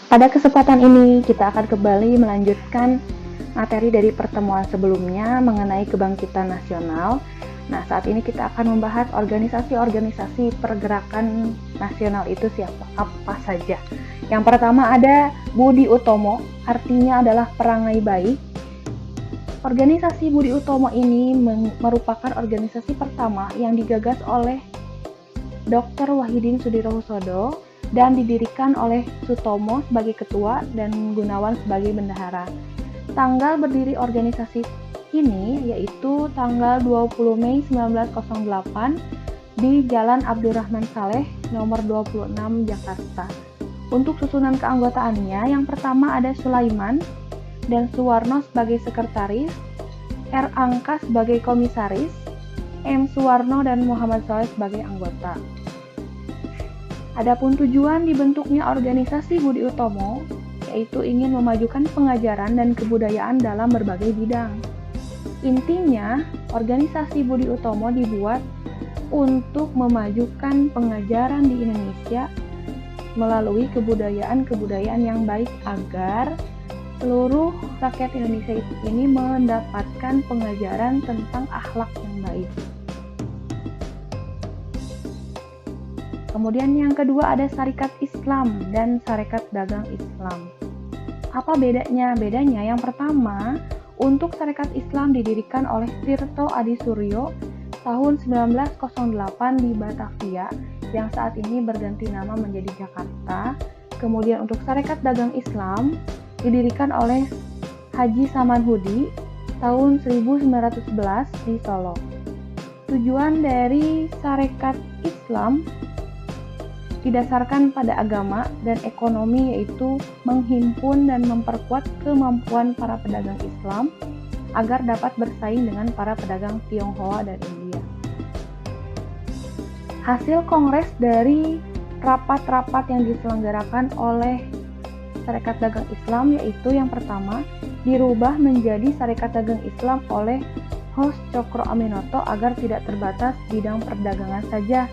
Pada kesempatan ini, kita akan kembali melanjutkan materi dari pertemuan sebelumnya mengenai kebangkitan nasional. Nah, saat ini kita akan membahas organisasi-organisasi pergerakan nasional itu apa saja. Yang pertama ada Budi Utomo, artinya adalah perangai baik. Organisasi Budi Utomo ini merupakan organisasi pertama yang digagas oleh Dr. Wahidin Sudirohusodo dan didirikan oleh Sutomo sebagai ketua dan Gunawan sebagai bendahara. Tanggal berdiri organisasi ini yaitu tanggal 20 Mei 1908 di Jalan Abdurrahman Saleh nomor 26 Jakarta. Untuk susunan keanggotaannya, yang pertama ada Sulaiman dan Suwarno sebagai sekretaris, R. Angka sebagai komisaris, M. Suwarno dan Muhammad Saleh sebagai anggota. Adapun tujuan dibentuknya organisasi Budi Utomo yaitu ingin memajukan pengajaran dan kebudayaan dalam berbagai bidang. Intinya, organisasi Budi Utomo dibuat untuk memajukan pengajaran di Indonesia melalui kebudayaan-kebudayaan yang baik agar seluruh rakyat Indonesia ini mendapatkan pengajaran tentang akhlak yang baik. Kemudian yang kedua ada Sarekat Islam dan Sarekat Dagang Islam. Apa bedanya? Bedanya yang pertama, untuk Sarekat Islam didirikan oleh Tirto Adi Suryo tahun 1908 di Batavia yang saat ini berganti nama menjadi Jakarta. Kemudian untuk Sarekat Dagang Islam didirikan oleh Haji Samanhudi tahun 1911 di Solo. Tujuan dari Sarekat Islam didasarkan pada agama dan ekonomi, yaitu menghimpun dan memperkuat kemampuan para pedagang Islam agar dapat bersaing dengan para pedagang Tionghoa dan India. Hasil kongres dari rapat-rapat yang diselenggarakan oleh Sarekat Dagang Islam yaitu yang pertama, dirubah menjadi Sarekat Dagang Islam oleh Hos Cokro Aminoto agar tidak terbatas bidang perdagangan saja.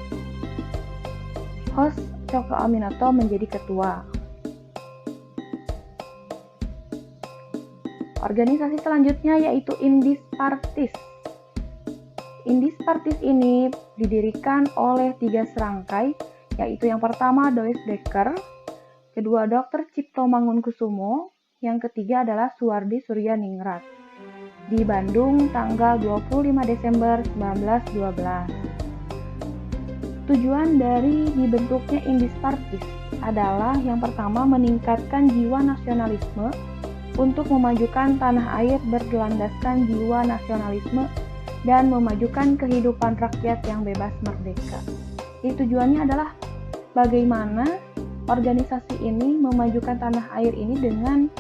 Hos Cokro Aminoto menjadi ketua. Organisasi selanjutnya yaitu Indis Partis. Indis Partis ini didirikan oleh 3 serangkai, yaitu yang pertama Dois Dekker, kedua Dr. Cipto Mangunkusumo, yang ketiga adalah Suwardi Suryaningrat. Di Bandung tanggal 25 Desember 1912. Tujuan dari dibentuknya Indis Partis adalah yang pertama meningkatkan jiwa nasionalisme untuk memajukan tanah air berlandaskan jiwa nasionalisme dan memajukan kehidupan rakyat yang bebas merdeka. Jadi tujuannya adalah bagaimana organisasi ini memajukan tanah air ini dengan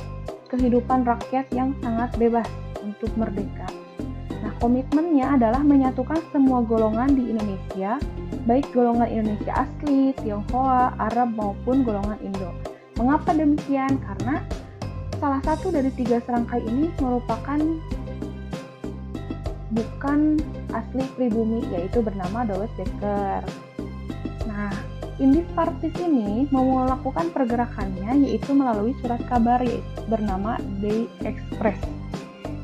kehidupan rakyat yang sangat bebas untuk merdeka. Nah, komitmennya adalah menyatukan semua golongan di Indonesia, baik golongan Indonesia asli, Tionghoa, Arab maupun golongan Indo. Mengapa demikian? Karena salah satu dari 3 serangkai ini merupakan bukan asli pribumi, yaitu bernama Dois Dekker. Nah, Indis Partis ini melakukan pergerakannya yaitu melalui surat kabar bernama Day Express.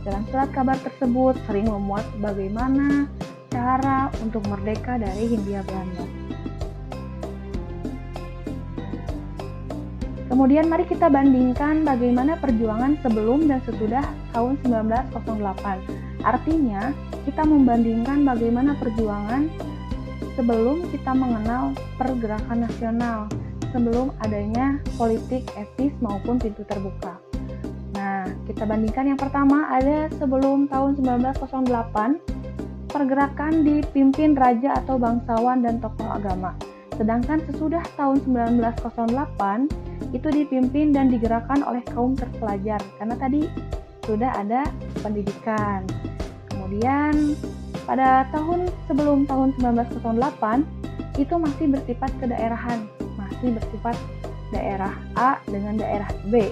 Dalam surat kabar tersebut sering memuat bagaimana cara untuk merdeka dari Hindia Belanda. Kemudian mari kita bandingkan bagaimana perjuangan sebelum dan sesudah tahun 1908. Artinya, kita membandingkan bagaimana perjuangan sebelum kita mengenal pergerakan nasional, sebelum adanya politik etis maupun pintu terbuka. Nah, kita bandingkan yang pertama ada sebelum tahun 1908, pergerakan dipimpin raja atau bangsawan dan tokoh agama. Sedangkan sesudah tahun 1908, itu dipimpin dan digerakkan oleh kaum terpelajar, karena tadi sudah ada pendidikan. Kemudian, pada sebelum tahun 1908, itu masih bersifat kedaerahan, masih bersifat daerah A dengan daerah B.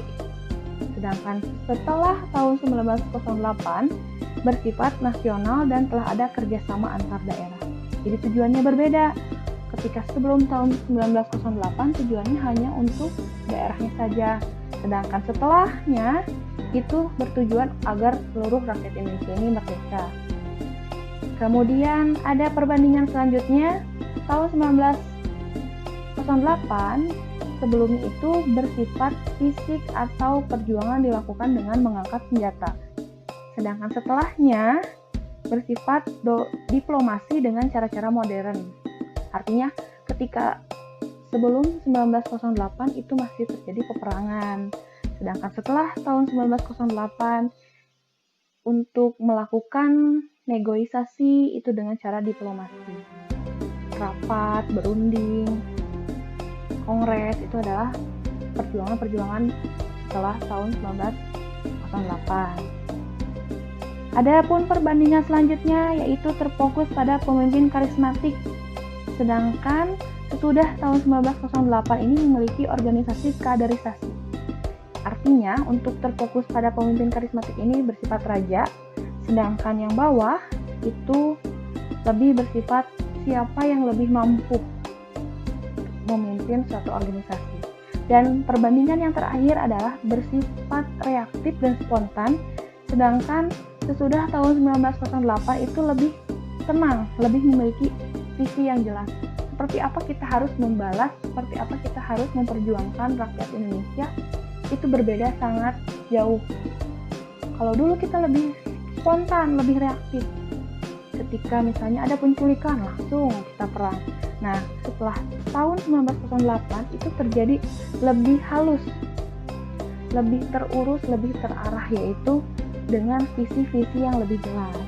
Sedangkan setelah tahun 1908 bersifat nasional dan telah ada kerjasama antar daerah. Jadi tujuannya berbeda. Ketika sebelum tahun 1908 tujuannya hanya untuk daerahnya saja, sedangkan setelahnya itu bertujuan agar seluruh rakyat Indonesia ini merdeka. Kemudian ada perbandingan selanjutnya, tahun 1908 sebelumnya itu bersifat fisik atau perjuangan dilakukan dengan mengangkat senjata. Sedangkan setelahnya bersifat diplomasi dengan cara-cara modern. Artinya ketika sebelum 1908 itu masih terjadi peperangan. Sedangkan setelah tahun 1908 untuk melakukan negosiasi itu dengan cara diplomasi. Rapat, berunding, kongres itu adalah perjuangan-perjuangan setelah tahun 1908. Adapun perbandingan selanjutnya yaitu terfokus pada pemimpin karismatik. Sedangkan sesudah tahun 1908 ini memiliki organisasi kaderisasi. Artinya untuk terfokus pada pemimpin karismatik ini bersifat raja, sedangkan yang bawah itu lebih bersifat siapa yang lebih mampu memimpin suatu organisasi. Dan perbandingan yang terakhir adalah bersifat reaktif dan spontan, sedangkan sesudah tahun 1908 itu lebih tenang, lebih memiliki visi yang jelas. Seperti apa kita harus membalas, seperti apa kita harus memperjuangkan rakyat Indonesia, itu berbeda sangat jauh. Kalau dulu kita lebih spontan, lebih reaktif. Ketika misalnya ada penculikan, langsung kita perang. Nah, setelah tahun 1908 itu terjadi lebih halus, lebih terurus, lebih terarah, yaitu dengan visi-visi yang lebih jelas.